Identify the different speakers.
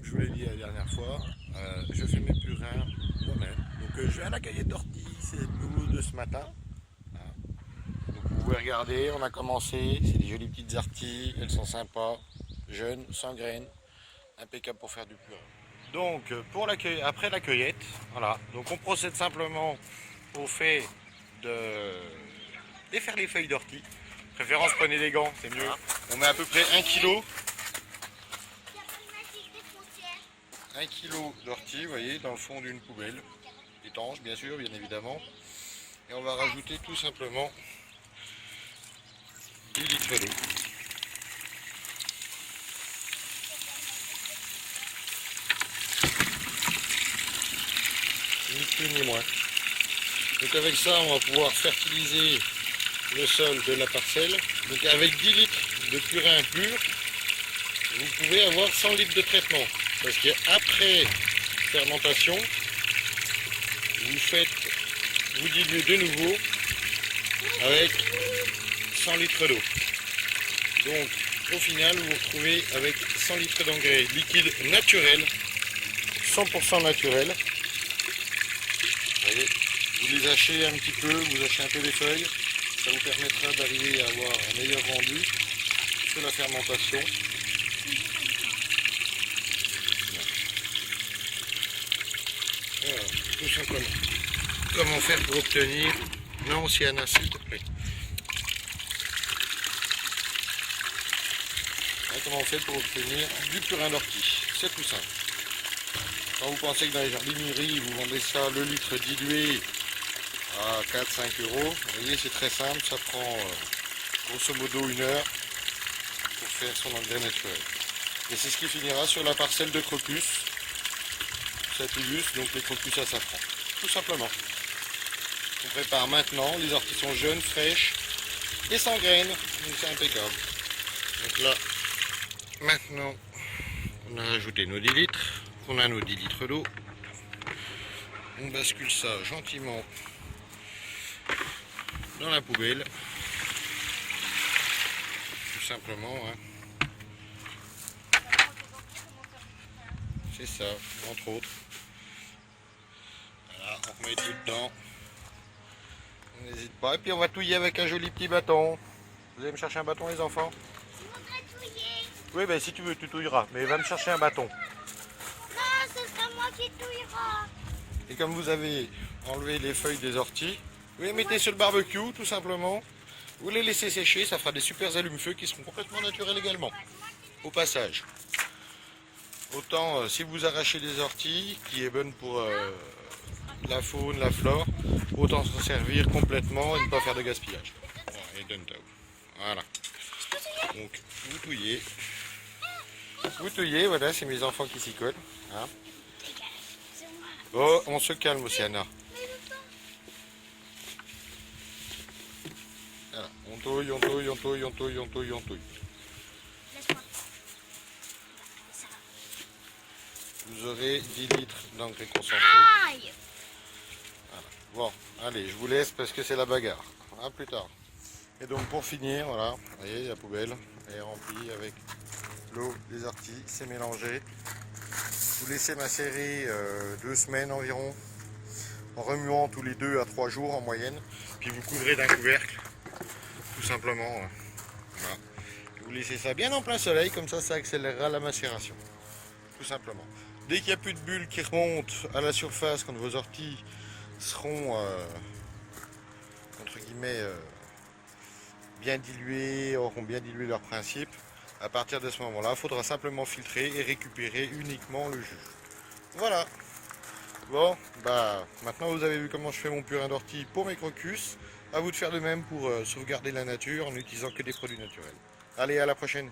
Speaker 1: je vous l'ai dit la dernière fois, je fais mes purins moi-même. Donc je vais à la cueillette d'ortie, c'est le boulot de ce matin. Hein. Donc vous pouvez regarder, on a commencé, c'est des jolies petites orties, elles sont sympas, jeunes, sans graines, impeccable pour faire du purin. Donc pour après la cueillette, voilà, donc on procède simplement au fait de défaire les feuilles d'ortie. Préférence prenez des gants, c'est mieux. On met à peu près 1 kg. 1 kg d'ortie, vous voyez, dans le fond d'une poubelle, étanche bien sûr, bien évidemment. Et on va rajouter tout simplement 10 litres d'eau. Ni plus ni moins. Donc avec ça, on va pouvoir fertiliser le sol de la parcelle. Donc avec 10 litres de purin pur, vous pouvez avoir 100 litres de traitement. Parce qu'après fermentation, vous diluez de nouveau avec 100 litres d'eau. Donc au final, vous vous retrouvez avec 100 litres d'engrais liquide naturel, 100% naturel. Vous voyez, vous les hachez un petit peu, vous hachez un peu les feuilles, ça vous permettra d'arriver à avoir un meilleur rendu sur la fermentation. Voilà, tout simplement. Comment faire pour obtenir... Non, Sienna, s'il te plaît. Voilà, comment on fait pour obtenir du purin d'ortie. C'est tout simple. Quand vous pensez que dans les jardineries, vous vendez ça le litre dilué à 4-5 euros, vous voyez, c'est très simple, ça prend grosso modo 1 heure pour faire son engrais naturel. Et c'est ce qui finira sur la parcelle de crocus, Satulus, donc les crocus à safran. Tout simplement. On prépare maintenant, les orties sont jeunes, fraîches et sans graines, donc c'est impeccable. Donc là, maintenant, on a rajouté nos 10 litres, on a nos 10 litres d'eau. On bascule ça gentiment dans la poubelle. Tout simplement. Hein. C'est ça, entre autres. Voilà, on remet tout dedans. On n'hésite pas. Et puis on va touiller avec un joli petit bâton. Vous allez me chercher un bâton les enfants? Oui, ben si tu veux, tu touilleras. Mais va me chercher un bâton.
Speaker 2: Non, ce sera moi qui touillera.
Speaker 1: Et comme vous avez enlevé les feuilles des orties, vous les mettez sur le barbecue, tout simplement. Vous les laissez sécher, ça fera des super allumes-feu qui seront complètement naturels également. Au passage. Autant si vous arrachez des orties, qui est bonne pour la faune, la flore, autant s'en servir complètement et ne pas faire de gaspillage. Voilà. Donc vous touillez. Vous touillez, voilà, c'est mes enfants qui s'y collent. Hein. Oh, on se calme, Océana. Voilà. On touille, on touille, on touille, on touille, on touille, on touille. Vous aurez 10 litres d'engrais concentré.
Speaker 2: Aïe!
Speaker 1: Voilà. Bon, allez, je vous laisse parce que c'est la bagarre. À plus tard. Et donc pour finir, voilà, vous voyez, la poubelle est remplie avec l'eau, les orties, c'est mélangé. Vous laissez macérer 2 semaines environ, en remuant tous les 2 à 3 jours en moyenne. Puis vous couvrez d'un couvercle, tout simplement. Voilà. Vous laissez ça bien en plein soleil, comme ça accélérera la macération. Tout simplement. Dès qu'il n'y a plus de bulles qui remontent à la surface, quand vos orties seront entre guillemets bien diluées, auront bien dilué leur principe, à partir de ce moment-là, il faudra simplement filtrer et récupérer uniquement le jus. Voilà. Bon, bah maintenant vous avez vu comment je fais mon purin d'ortie pour mes crocus. À vous de faire de même pour sauvegarder la nature en n'utilisant que des produits naturels. Allez, à la prochaine.